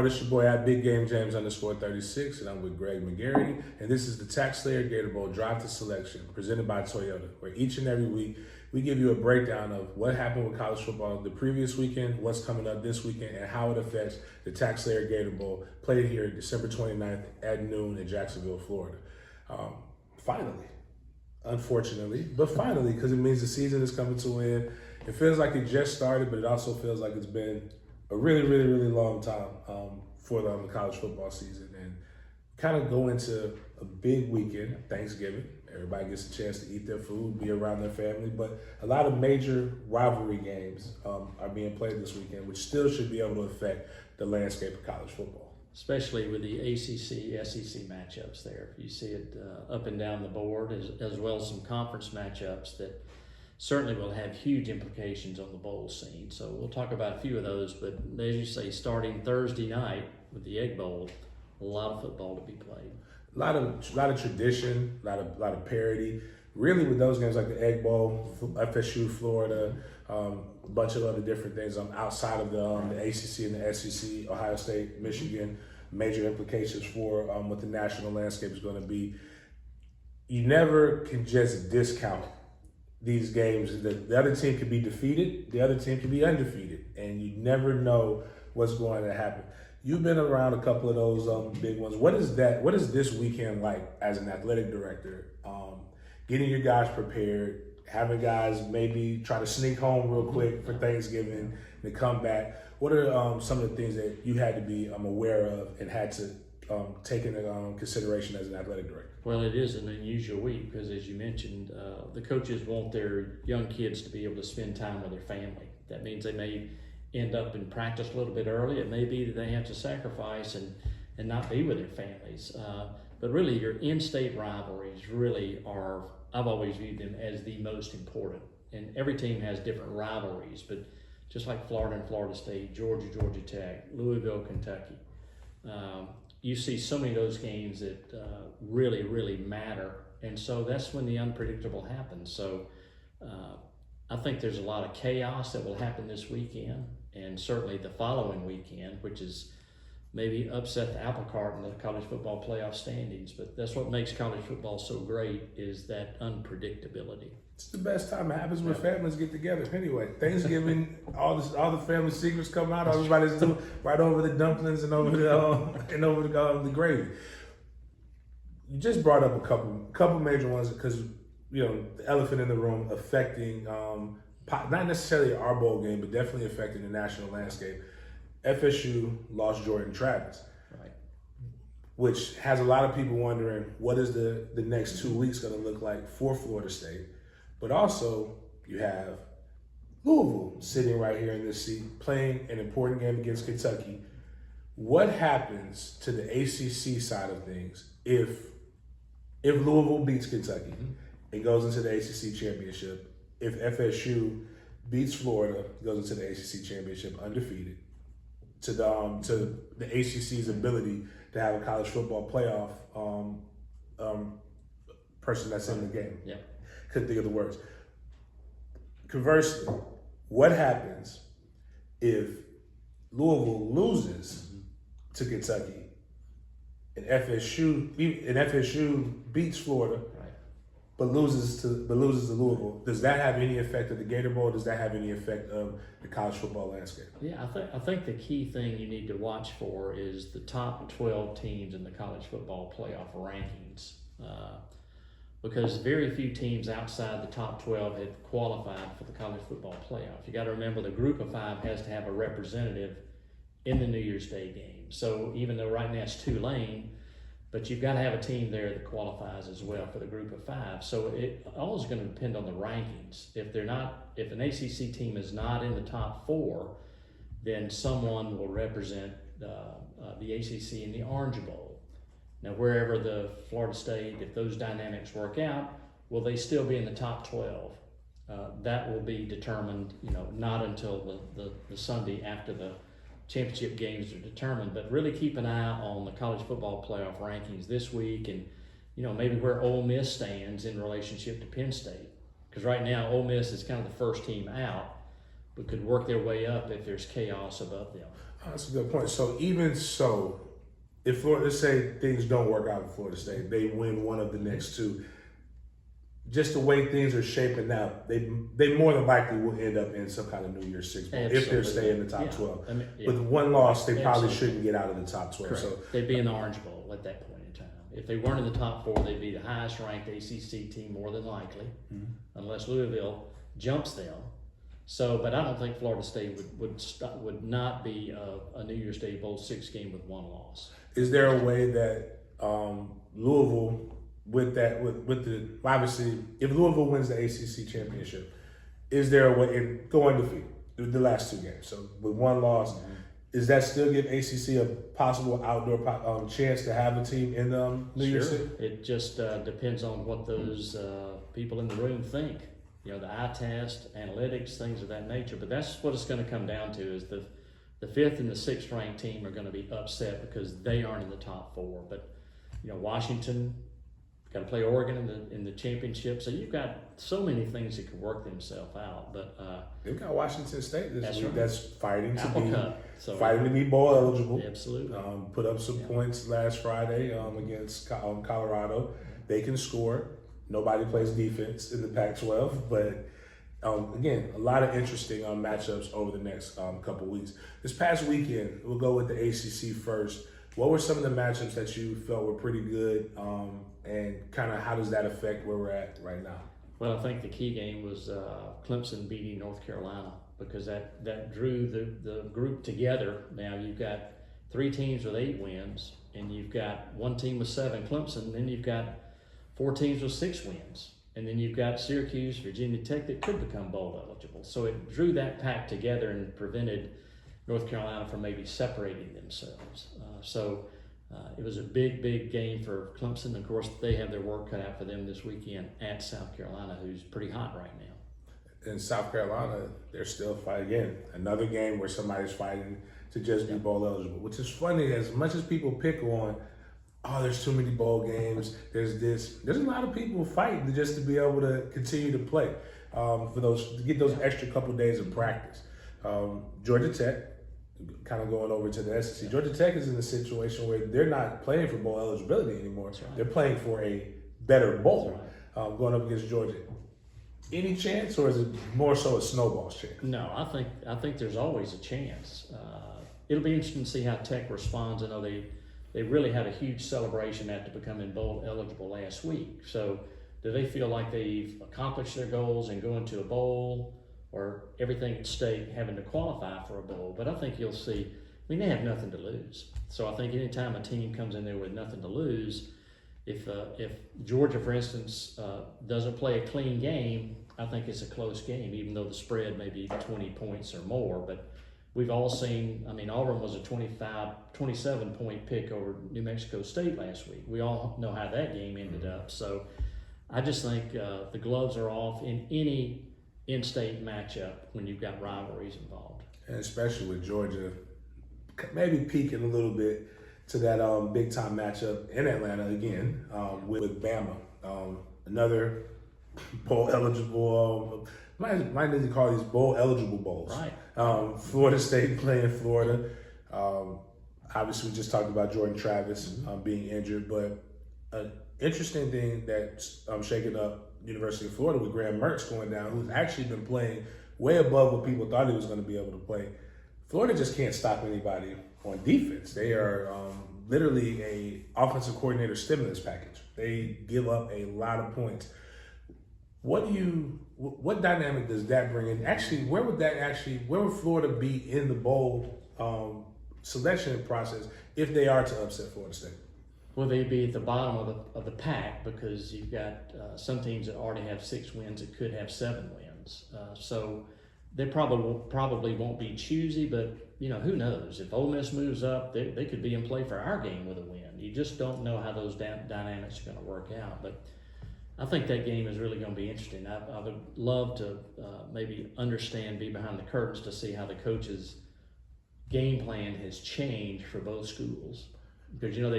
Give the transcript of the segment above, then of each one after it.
world? It's your boy at Big Game James _36, and I'm with Greg McGarry. And this is the TaxSlayer Gator Bowl Drive to Selection, presented by Toyota, where each and every week we give you a breakdown of what happened with college football the previous weekend, what's coming up this weekend, and how it affects the TaxSlayer Gator Bowl, played here December 29th at noon in Jacksonville, Florida. Finally, unfortunately, but finally, because it means the season is coming to an end. It feels like it just started, but it also feels like it's been a really, really, really long time for the college football season, and kind of go into a big weekend, Thanksgiving. Everybody gets a chance to eat their food, be around their family, but a lot of major rivalry games are being played this weekend, which still should be able to affect the landscape of college football. Especially with the ACC, SEC matchups there. You see it up and down the board, as well as some conference matchups that certainly will have huge implications on the bowl scene. So we'll talk about a few of those, but as you say, starting Thursday night with the Egg Bowl, a lot of football to be played. A lot of tradition, a lot of parity. Really, with those games like the Egg Bowl, FSU, Florida, a bunch of other different things outside of the ACC and the SEC, Ohio State, Michigan, major implications for what the national landscape is going to be. You never can just discount these games. The other team could be defeated, the other team could be undefeated, and you never know what's going to happen. You've been around a couple of those big ones. What is this weekend like as an athletic director? Getting your guys prepared, having guys maybe try to sneak home real quick for Thanksgiving and come back. What are some of the things that you had to be aware of and had to take into consideration as an athletic director? Well, it is an unusual week because, as you mentioned, the coaches want their young kids to be able to spend time with their family. That means they may end up in practice a little bit early. It may be that they have to sacrifice and not be with their families. But really, your in-state rivalries really are, I've always viewed them as the most important. And every team has different rivalries, but just like Florida and Florida State, Georgia, Georgia Tech, Louisville, Kentucky, you see so many of those games that really, really matter. And so that's when the unpredictable happens. So I think there's a lot of chaos that will happen this weekend, and certainly the following weekend, which is maybe upset the apple cart in the college football playoff standings. But that's what makes college football so great, is that unpredictability. It's the best time it happens when families get together. Anyway, Thanksgiving, all the family secrets come out. Everybody's doing right over the dumplings and over the gravy. You just brought up a couple major ones because the elephant in the room affecting not necessarily our bowl game, but definitely affecting the national landscape. FSU lost Jordan Travis, right, which has a lot of people wondering what is the next 2 weeks going to look like for Florida State. But also, you have Louisville sitting right here in this seat, playing an important game against Kentucky. What happens to the ACC side of things if Louisville beats Kentucky and goes into the ACC championship? If FSU beats Florida, goes into the ACC championship undefeated, to the ACC's ability to have a college football playoff person that's in the game. Yeah. Couldn't think of the words. Conversely, what happens if Louisville loses to Kentucky and FSU beats Florida, right, but loses to Louisville? Does that have any effect of the Gator Bowl? Does that have any effect of the college football landscape? Yeah, I think the key thing you need to watch for is the top 12 teams in the college football playoff rankings. Because very few teams outside the top 12 have qualified for the college football playoff. You got to remember the group of 5 has to have a representative in the New Year's Day game. So even though right now it's Tulane, but you've got to have a team there that qualifies as well for the group of 5. So it all is going to depend on the rankings. If an ACC team is not in the top 4, then someone will represent the ACC in the Orange Bowl. Now, wherever the Florida State, if those dynamics work out, will they still be in the top 12? That will be determined, not until the Sunday after the championship games are determined. But really keep an eye on the college football playoff rankings this week, and maybe where Ole Miss stands in relationship to Penn State. Because right now, Ole Miss is kind of the first team out, but could work their way up if there's chaos above them. That's a good point. So even so, if Florida, let's say things don't work out in Florida State, they win one of the next two. Just the way things are shaping out, they more than likely will end up in some kind of New Year's Six bowl if they're staying in the top 12. I mean, With one loss, they probably Absolutely. shouldn't get out of the top 12. Correct. So They'd be in the Orange Bowl at that point in time. If they weren't in the top 4, they'd be the highest ranked ACC team more than likely, unless Louisville jumps them. So, but I don't think Florida State would not be a New Year's Day Bowl 6 game with one loss. is there a way that Louisville, with the obviously, if Louisville wins the ACC championship, is there a way in going undefeated the last 2 games? So with one loss, does that still give ACC a possible outdoor chance to have a team in New Year's Six? It just depends on what those people in the room think. You know, the eye test, analytics, things of that nature. But that's what it's going to come down to is the 5th and the 6th ranked team are going to be upset because they aren't in the top 4. But, you know, Washington got to play Oregon in the championship. So you've got so many things that could work themselves out. But They've got Washington State this week. right. That's fighting to Apple be Cup. So, fighting to be bowl eligible. Absolutely. Put up some points last Friday against Colorado. They can score. Nobody plays defense in the Pac-12, but again, a lot of interesting matchups over the next couple weeks. This past weekend, we'll go with the ACC first. What were some of the matchups that you felt were pretty good, and kind of how does that affect where we're at right now? Well, I think the key game was Clemson beating North Carolina because that drew the group together. Now you've got 3 teams with 8 wins, and you've got 1 team with 7, Clemson, and then you've got 4 teams with 6 wins. And then you've got Syracuse, Virginia Tech that could become bowl eligible. So it drew that pack together and prevented North Carolina from maybe separating themselves. It was a big game for Clemson. Of course, they have their work cut out for them this weekend at South Carolina, who's pretty hot right now. In South Carolina, they're still fighting again. Another game where somebody's fighting to just be bowl eligible, which is funny. As much as people pick on, oh, there's too many bowl games, there's a lot of people fighting just to be able to continue to play, to get those extra couple days of practice. Georgia Tech, kind of going over to the SEC. Georgia Tech is in a situation where they're not playing for bowl eligibility anymore. Right. They're playing for a better bowl, going up against Georgia. Any chance, or is it more so a snowball's chance? No, I think there's always a chance. It'll be interesting to see how Tech responds. I know they really had a huge celebration after becoming bowl eligible last week. So do they feel like they've accomplished their goals and going to a bowl, or everything at stake having to qualify for a bowl? But I think you'll see, I mean, they have nothing to lose. So I think anytime a team comes in there with nothing to lose, if Georgia, for instance, doesn't play a clean game, I think it's a close game, even though the spread may be 20 points or more. But we've all seen, I mean, Auburn was a 27-point pick over New Mexico State last week. We all know how that game ended up. So I just think the gloves are off in any in-state matchup when you've got rivalries involved. And especially with Georgia, maybe peaking a little bit to that big-time matchup in Atlanta again with Bama. Another bowl-eligible, might need to call these bowl-eligible bowls. Right. Florida State playing Florida. Obviously, we just talked about Jordan Travis being injured, but an interesting thing that's shaking up University of Florida with Graham Mertz going down, who's actually been playing way above what people thought he was going to be able to play. Florida just can't stop anybody on defense. They are literally a offensive coordinator stimulus package. They give up a lot of points. What dynamic does that bring in? Actually, where would Florida be in the bowl selection process if they are to upset Florida State? Well, they'd be at the bottom of the pack because you've got some teams that already have 6 wins that could have 7 wins. So they probably won't be choosy, but you know, who knows? If Ole Miss moves up, they could be in play for our game with a win. You just don't know how those dynamics are going to work out. But I think that game is really going to be interesting. I would love to maybe be behind the curtains to see how the coaches' game plan has changed for both schools. Because, you know,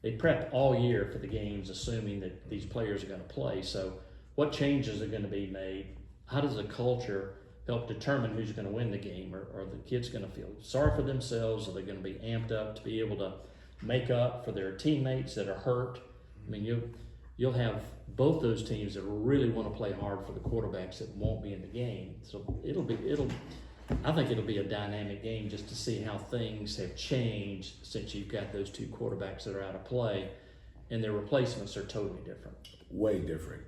they prep all year for the games assuming that these players are going to play. So what changes are going to be made? How does the culture help determine who's going to win the game. Are the kids going to feel sorry for themselves? Are they going to be amped up to be able to make up for their teammates that are hurt? I mean, you'll have both those teams that really want to play hard for the quarterbacks that won't be in the game. So I think it'll be a dynamic game just to see how things have changed since you've got those two quarterbacks that are out of play, and their replacements are totally different. Way different.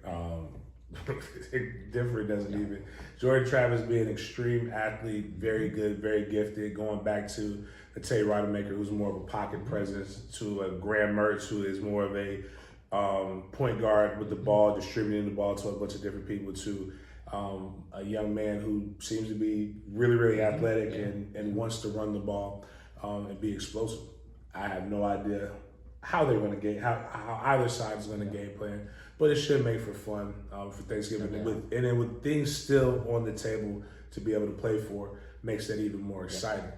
Different doesn't even. Jordan Travis being an extreme athlete, very good, very gifted. Going back to a Tay Rodemaker, who's more of a pocket presence, to a Graham Mertz, who is more of a point guard with the ball, distributing the ball to a bunch of different people, to a young man who seems to be really, really athletic and wants to run the ball and be explosive. I have no idea how they're going to how either side is going to game plan, but it should make for fun for Thanksgiving. And then with things still on the table to be able to play for, makes that even more exciting.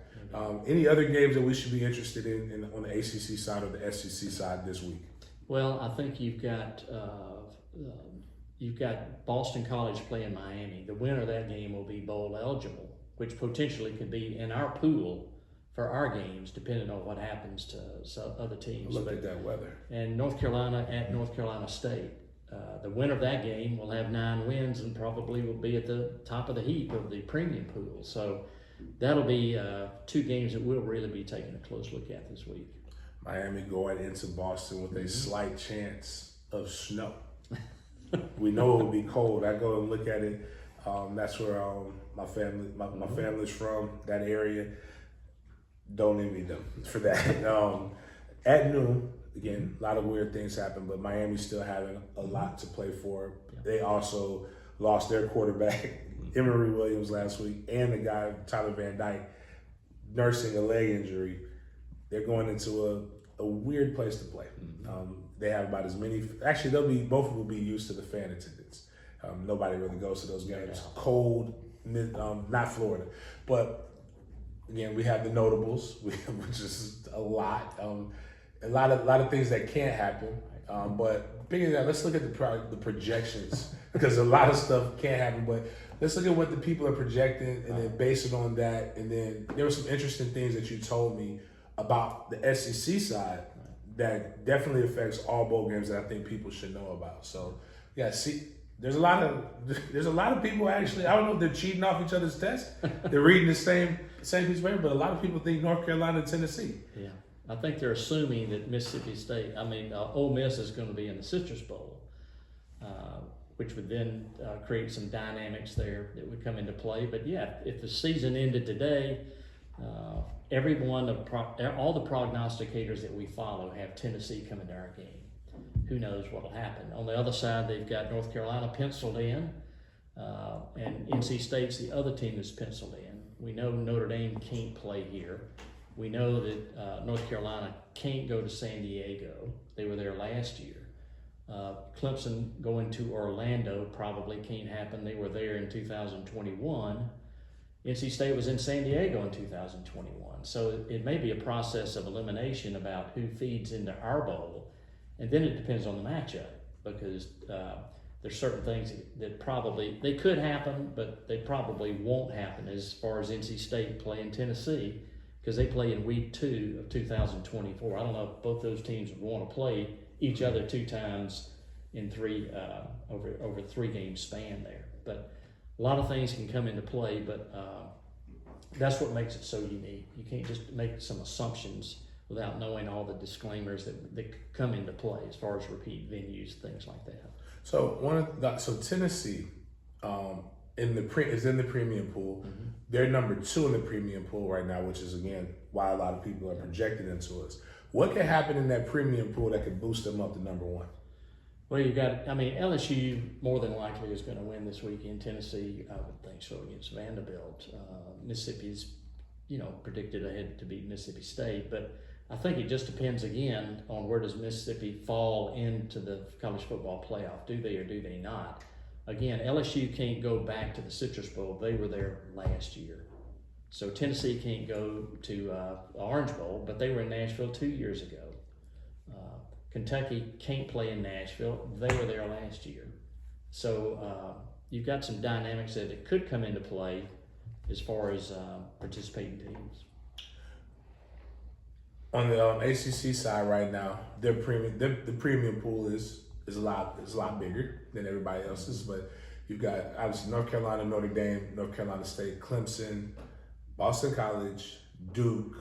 Any other games that we should be interested in on the ACC side or the SEC side this week? Well, I think you've got Boston College playing Miami. The winner of that game will be bowl eligible, which potentially could be in our pool for our games, depending on what happens to other teams. Look at that weather. And North Carolina at North Carolina State. The winner of that game will have 9 wins and probably will be at the top of the heap of the premium pool. So that'll be 2 games that we'll really be taking a close look at this week. Miami going into Boston with a slight chance of snow. We know it will be cold. I go and look at it. That's where my family's from, that area. Don't envy them for that. At noon, again, a lot of weird things happen, but Miami's still having a lot to play for. They also lost their quarterback, Emory Williams, last week, and the guy, Tyler Van Dyke, nursing a leg injury. They're going into a weird place to play. They have about as many. Actually, both will be used to the fan attendance. Nobody really goes to those games. Cold, not Florida, but again, we have the notables, which is a lot. A lot of things that can't happen. But bigger than that, let's look at the projections because a lot of stuff can't happen. But let's look at what the people are projecting and then base it on that. And then there were some interesting things that you told me about the SEC side that definitely affects all bowl games that I think people should know about. So yeah, see, there's a lot of people actually. I don't know if they're cheating off each other's tests. They're reading the same piece of paper, but a lot of people think North Carolina and Tennessee. Yeah, I think they're assuming that Mississippi State. Ole Miss is going to be in the Citrus Bowl, which would then create some dynamics there that would come into play. But yeah, if the season ended today. All the prognosticators that we follow have Tennessee coming to our game. Who knows what will happen? On the other side, they've got North Carolina penciled in, and NC State's the other team that's penciled in. We know Notre Dame can't play here. We know that North Carolina can't go to San Diego. They were there last year. Clemson going to Orlando probably can't happen. They were there in 2021. NC State was in San Diego in 2021. So it may be a process of elimination about who feeds into our bowl. And then it depends on the matchup because there's certain things that probably, they could happen, but they probably won't happen as far as NC State playing Tennessee because they play in week 2 of 2024. I don't know if both those teams would want to play each other 2 times in over 3 game span there. But a lot of things can come into play, but that's what makes it so unique. You can't just make some assumptions without knowing all the disclaimers that come into play as far as repeat venues, things like that. So Tennessee is in the premium pool. Mm-hmm. They're number 2 in the premium pool right now, which is again why a lot of people are projected into us. What can happen in that premium pool that could boost them up to number 1? Well, LSU more than likely is going to win this weekend. Tennessee, I would think so, against Vanderbilt. Mississippi's, predicted ahead to beat Mississippi State. But I think it just depends, again, on where does Mississippi fall into the college football playoff. Do they or do they not? Again, LSU can't go back to the Citrus Bowl. They were there last year. So Tennessee can't go to Orange Bowl, but they were in Nashville 2 years ago. Kentucky can't play in Nashville. They were there last year. So you've got some dynamics that could come into play as far as participating teams. On the ACC side right now, their premium the premium pool is a lot bigger than everybody else's. But you've got obviously North Carolina, Notre Dame, North Carolina State, Clemson, Boston College, Duke,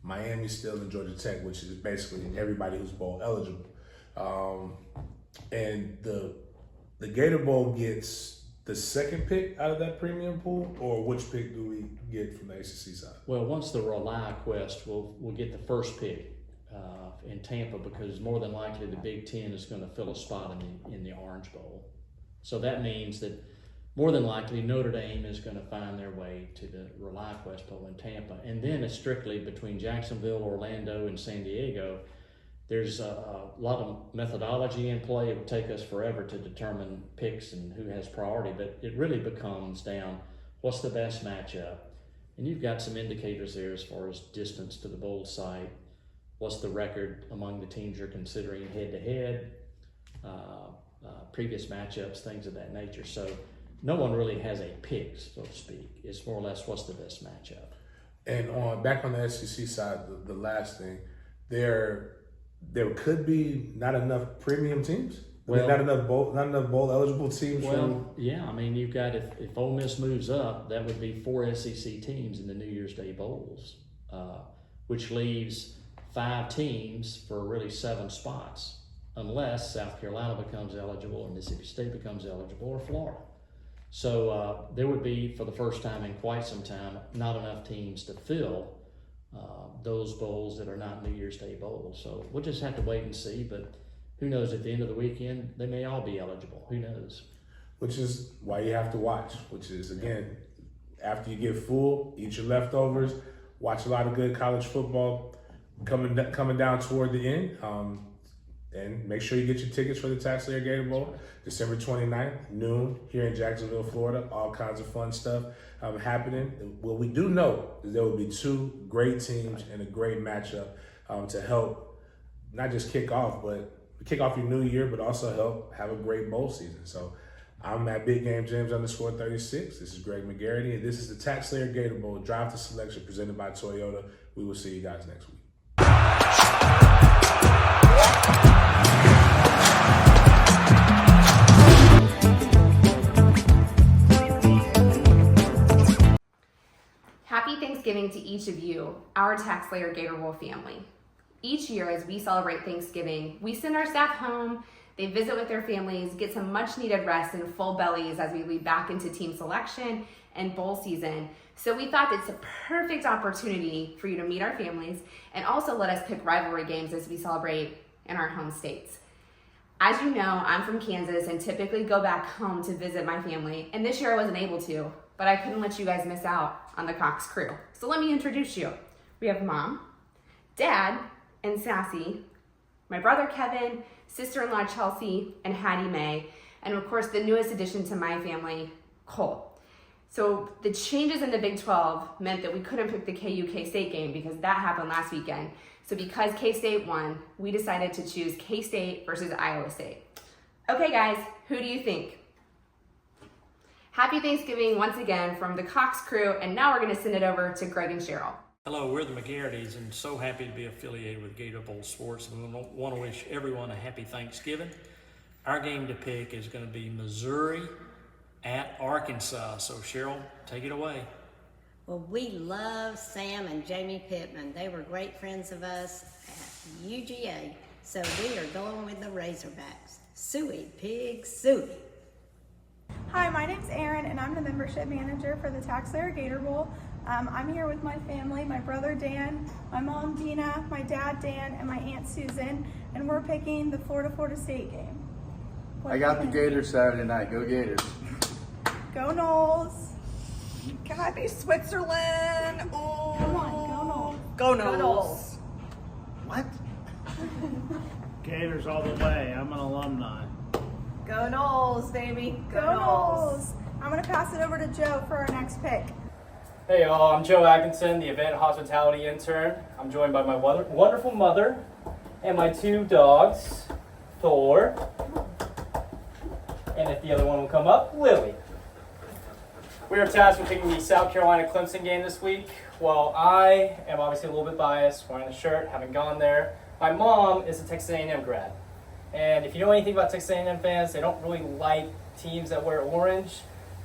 Miami still, and Georgia Tech, which is basically everybody who's bowl eligible. And the Gator Bowl gets the second pick out of that premium pool, or which pick do we get from the ACC side? Well, once the Rely Quest, we'll get the first pick in Tampa, because more than likely the Big Ten is going to fill a spot in the Orange Bowl. So that means that more than likely Notre Dame is going to find their way to the Rely Quest Bowl in Tampa. And then it's strictly between Jacksonville, Orlando, and San Diego. There's a lot of methodology in play. It would take us forever to determine picks and who has priority, but it really becomes down what's the best matchup. And you've got some indicators there as far as distance to the bowl site, what's the record among the teams you're considering head-to-head, previous matchups, things of that nature. So no one really has a pick, so to speak. It's more or less what's the best matchup. And back on the SEC side, the last thing, there could be not enough premium teams. Well, not enough bowl eligible teams. Yeah. I mean, you've got if Ole Miss moves up, that would be 4 SEC teams in the New Year's Day bowls, which leaves 5 teams for really 7 spots, unless South Carolina becomes eligible, or Mississippi State becomes eligible, or Florida. So there would be, for the first time in quite some time, not enough teams to fill those bowls that are not New Year's Day bowls. So we'll just have to wait and see, but who knows, at the end of the weekend, they may all be eligible. Who knows? Which is why you have to watch, which is, again, after you get full, eat your leftovers, watch a lot of good college football coming down toward the end. And make sure you get your tickets for the TaxSlayer Gator Bowl, December 29th, noon, here in Jacksonville, Florida. All kinds of fun stuff happening. What we do know is there will be 2 great teams and a great matchup to help not just kick off your new year, but also help have a great bowl season. So I'm at Big Game James _36. This is Greg McGarity, and this is the TaxSlayer Gator Bowl Drive to Selection presented by Toyota. We will see you guys next week. Happy Thanksgiving to each of you, our TaxSlayer Gator Bowl family. Each year as we celebrate Thanksgiving, we send our staff home, they visit with their families, get some much needed rest and full bellies as we lead back into team selection and bowl season. So we thought it's a perfect opportunity for you to meet our families and also let us pick rivalry games as we celebrate in our home states. As you know, I'm from Kansas and typically go back home to visit my family, and this year I wasn't able to, but I couldn't let you guys miss out on the Cox crew. So let me introduce you. We have Mom, Dad, and Sassy, my brother Kevin, sister-in-law Chelsea, and Hattie Mae, and of course the newest addition to my family, Cole. So the changes in the Big 12 meant that we couldn't pick the KU K-State game because that happened last weekend. So because K-State won, we decided to choose K-State versus Iowa State. Okay guys, who do you think? Happy Thanksgiving once again from the Cox crew, and now we're gonna send it over to Greg and Cheryl. Hello, we're the McGarritys and so happy to be affiliated with Gator Bowl Sports, and we want to wish everyone a happy Thanksgiving. Our game to pick is going to be Missouri at Arkansas. So Cheryl, take it away. Well, we love Sam and Jamie Pittman. They were great friends of us at UGA, so we are going with the Razorbacks. Suey, pig, suey. Hi, my name's Erin, and I'm the membership manager for the TaxSlayer Gator Bowl. I'm here with my family, my brother Dan, my mom Dina, my dad Dan, and my aunt Susan, and we're picking the Florida State game. I got the Gators Saturday night. Go Gators. Go Noles. Can I be Switzerland? Oh. Come on, Go Noles. What? Gators all the way. I'm an alumni. Go Noles, baby. Go Noles. I'm going to pass it over to Joe for our next pick. Hey y'all, I'm Joe Atkinson, the event hospitality intern. I'm joined by my wonderful mother and my 2 dogs, Thor, and if the other one will come up, Lily. We are tasked with picking the South Carolina Clemson game this week. While I am obviously a little bit biased, wearing the shirt, haven't gone there, my mom is a Texas A&M grad. And if you know anything about Texas A&M fans, they don't really like teams that wear orange.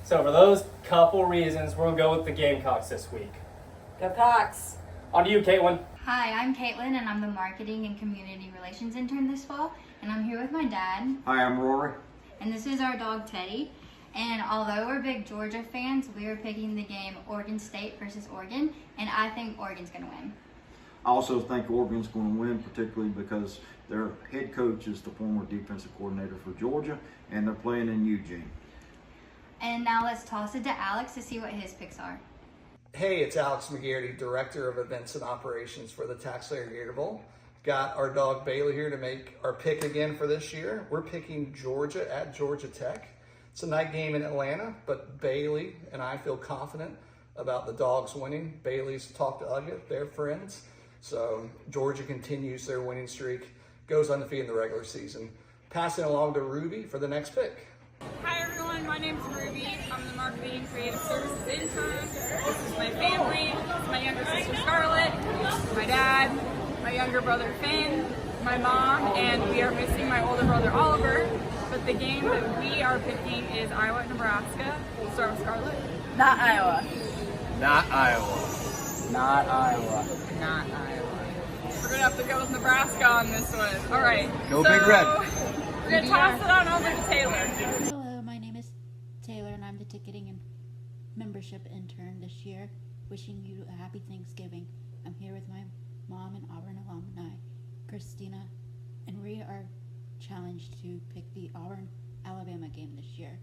So for those couple reasons, we're going to go with the Gamecocks this week. Go Cox. On to you, Caitlin. Hi, I'm Caitlin, and I'm the Marketing and Community Relations intern this fall, and I'm here with my dad. Hi, I'm Rory. And this is our dog, Teddy. And although we're big Georgia fans, we are picking the game Oregon State versus Oregon, and I think Oregon's going to win. I also think Oregon's going to win, particularly because their head coach is the former defensive coordinator for Georgia, and they're playing in Eugene. And now let's toss it to Alex to see what his picks are. Hey, it's Alex McGarity, Director of Events and Operations for the TaxSlayer Gator Bowl. Got our dog Bailey here to make our pick again for this year. We're picking Georgia at Georgia Tech. It's a night game in Atlanta, but Bailey and I feel confident about the dogs winning. Bailey's talked to Uga, they're friends. So Georgia continues their winning streak, goes undefeated in the regular season. Passing along to Ruby for the next pick. Hi everyone, my name is Ruby. I'm the Marketing and Creative Services intern. This is my family. This is my younger sister Scarlett, my dad, my younger brother Finn, my mom, and we are missing my older brother Oliver. But the game that we are picking is Iowa at Nebraska. We'll start with Scarlett. Not Iowa. Not Iowa. Not Iowa. Not Iowa. We're gonna have to go with Nebraska on this one. All right. Go Big Red. We're gonna toss it on over to Taylor. Hello, my name is Taylor, and I'm the ticketing and membership intern this year. Wishing you a happy Thanksgiving. I'm here with my mom and Auburn alumni, Christina, and we are challenged to pick the Auburn-Alabama game this year.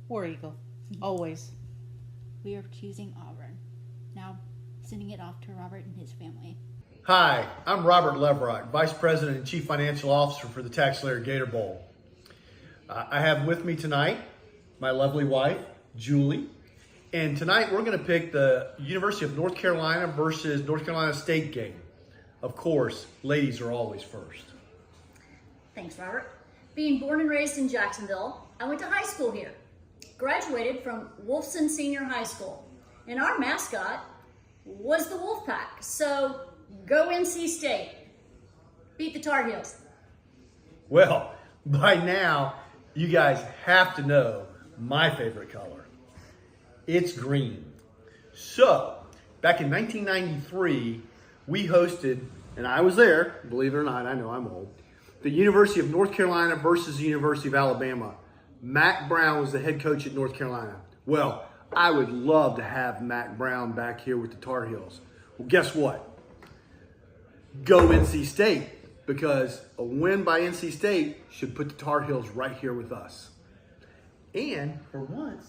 War Eagle. Always. We are choosing Auburn. Now, sending it off to Robert and his family. Hi, I'm Robert Leverock, Vice President and Chief Financial Officer for the TaxSlayer Gator Bowl. I have with me tonight my lovely wife, Julie, and tonight we're going to pick the University of North Carolina versus North Carolina State game. Of course, ladies are always first. Thanks, Robert. Being born and raised in Jacksonville, I went to high school here. Graduated from Wolfson Senior High School, and our mascot was the Wolfpack. So, go NC State. Beat the Tar Heels. Well, by now, you guys have to know my favorite color. It's green. So, back in 1993, we hosted, and I was there, believe it or not, I know I'm old, the University of North Carolina versus the University of Alabama. Mack Brown was the head coach at North Carolina. Well, I would love to have Mack Brown back here with the Tar Heels. Well, guess what? Go NC State, because a win by NC State should put the Tar Heels right here with us. And for once,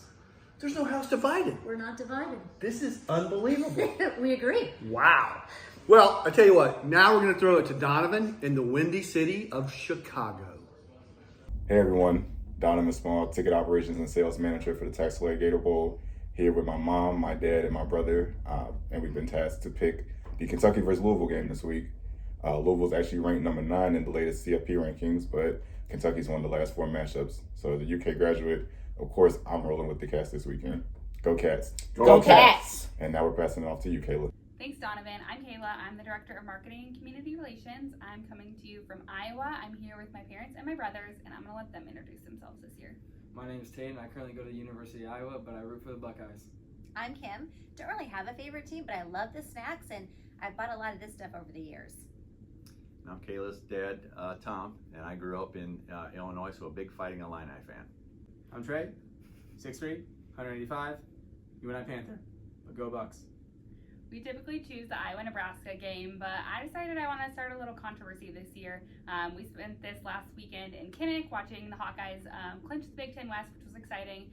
there's no house divided. We're not divided. This is unbelievable. We agree. Wow. Well, I tell you what, now we're going to throw it to Donovan in the windy city of Chicago. Hey everyone, Donovan Small, Ticket Operations and Sales Manager for the TaxSlayer Gator Bowl, here with my mom, my dad, and my brother, and we've been tasked to pick the Kentucky versus Louisville game this week. Louisville's actually ranked number 9 in the latest CFP rankings, but Kentucky's won the last 4 matchups. So the UK graduate, of course, I'm rolling with the Cats this weekend. Go Cats. Go Cats. And now we're passing it off to you, Kayla. Thanks, Donovan. I'm Kayla. I'm the Director of Marketing and Community Relations. I'm coming to you from Iowa. I'm here with my parents and my brothers, and I'm going to let them introduce themselves this year. My name is Tate, and I currently go to the University of Iowa, but I root for the Buckeyes. I'm Kim. Don't really have a favorite team, but I love the snacks, and I've bought a lot of this stuff over the years. I'm Kayla's dad, Tom, and I grew up in Illinois, so a big Fighting Illini fan. I'm Trey, 6'3", 185, UNI Panther, but go Bucks. We typically choose the Iowa-Nebraska game, but I decided I want to start a little controversy this year. We spent this last weekend in Kinnick watching the Hawkeyes clinch the Big Ten West, which was exciting,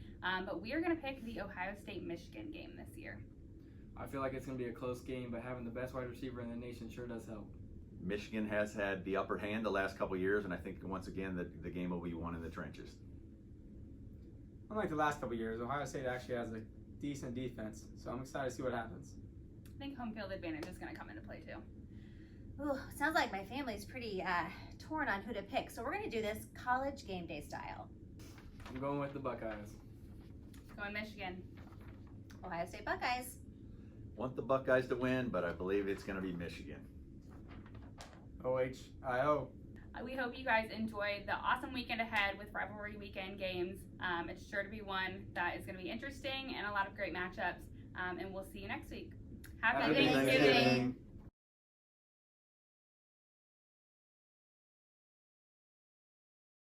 but we are going to pick the Ohio State-Michigan game this year. I feel like it's going to be a close game, but having the best wide receiver in the nation sure does help. Michigan has had the upper hand the last couple years, and I think once again the game will be won in the trenches. Unlike the last couple years, Ohio State actually has a decent defense, so I'm excited to see what happens. I think home field advantage is going to come into play too. Ooh, sounds like my family's pretty torn on who to pick, so we're going to do this college game day style. I'm going with the Buckeyes. Going Michigan. Ohio State Buckeyes. Want the Buckeyes to win, but I believe it's going to be Michigan. OHIO. We hope you guys enjoyed the awesome weekend ahead with rivalry weekend games. It's sure to be one that is going to be interesting and a lot of great matchups. And we'll see you next week. Happy Thanksgiving.